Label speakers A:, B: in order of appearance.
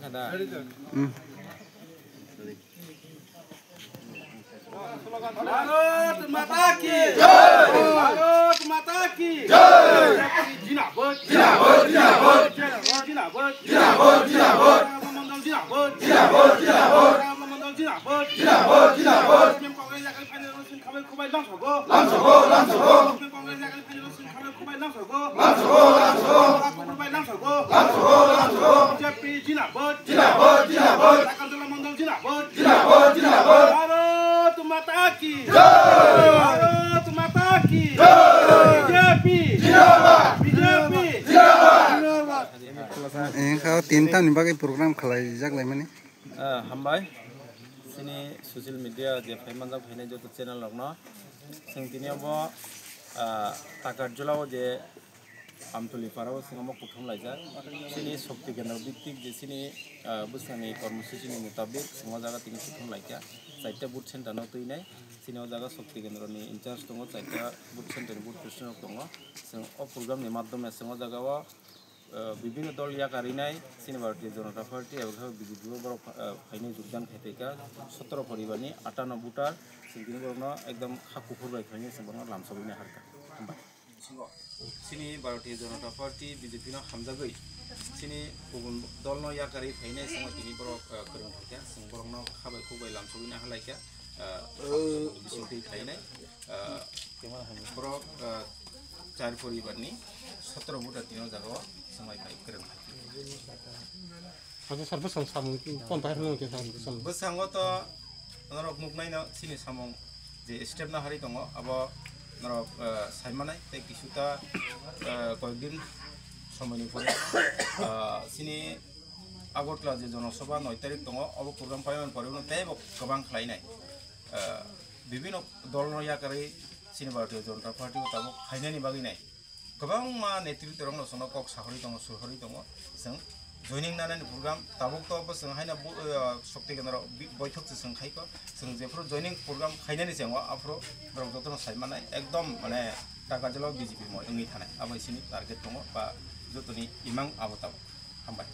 A: kada.
B: Bharat Mata ki jai. Bharat Mata ki jai. Jinabad, jinabad, jinabad, jinabad, jinabad, jinabad. Mandal jinabad, jinabad, jinabad. Mandal jinabad, jinabad, jinabad. Kongres yakal federation khabar khubai lamsago, lamsago, lamsago. Kongres yakal federation khabar khubai lamsago, lamsago, lamsago. Khubai lamsago, lamsago, lamsago. BJP jinabad, jinabad, jinabad. Sakantala mandal jinabad, jinabad, jinabad. Bharat Mata ki jai. Bharat Mata ki jai. BJP jinabad, BJP jinabad.
C: Engkau tinta ni bagai program khalai jak lai mani.
A: Hambai. Sini sosial media je payment jak payne joto channel lokno. Sing tini abo takar jolao je amtuli parao sing amo kuthum laijak. Sini shakti kendra biktik je sini busani kormosisi ni mutabik sing o jaga tini kuthum laijak. Saita boot center no tuinai. Sini o jaga shakti kendra ni in charge tongo saita boot center ni boot president tongo. Sing o program ni maddhome sing o jaga o বিভিন্ন দল ইয়াকারিনাই সিনি ভারতীয় জনতা পার্টি এবং বিজেপি বড় ফাইনে যোগদান খাইতেকা 17 পরিবারনি 58 ভোটার সিনি বড় একদম খাকুফুর বাই ফাইনে সিনি লামসাবইনি হারকা সিনি ভারতীয় জনতা পার্টি বিজেপি ন হামজাগৈ সিনি গুবুন দল ন ইয়াকারি ফাইনে সিনি তিনি বড় করং খাইকা সিনি বড় ন খাবাই খুবাই লামসাবইনি হালাইকা বিজেপি ফাইনে বড় 4 পরিবারনি 17 ভোটার তিন জায়গা সময় পাই করে
D: আচ্ছা স্যার বসাং সামুং কোন পাই হলো কে সামুং
A: বসাং তো নরক মুখ নাইনা সিনি সামুং যে স্টেপ না হারি দङ अब নরক সাইমানাই তে কিছুটা কয়েকদিন সময়নি পরে সিনি আগরতলা যে জনসভা 9 তারিখ দङ अब প্রোগ্রাম পাইমান পরে তাই গোবাং খাইনাই বিভিন্ন দল নয়াকারে সিনি ভারতীয় জনতা পার্টি তাবো খাইনানি বাগি নাই गोबां मा नेतृत्व रंग सोनो कक साहरि दङ सुहरि दङ जों जयनिं नानानि प्रग्राम ताबुक तो बसं हायना शक्ति केन्द्र बैठक जों खाइको जों जेफोर जयनिं प्रग्राम खाइनानि जों आफ्रो रंग जतन साइमानाय एकदम माने टाका जलो बीजेपी म ओंगि थानाय आबायसिनि टारगेट दङ बा जतनि इमां आबताब हामबाय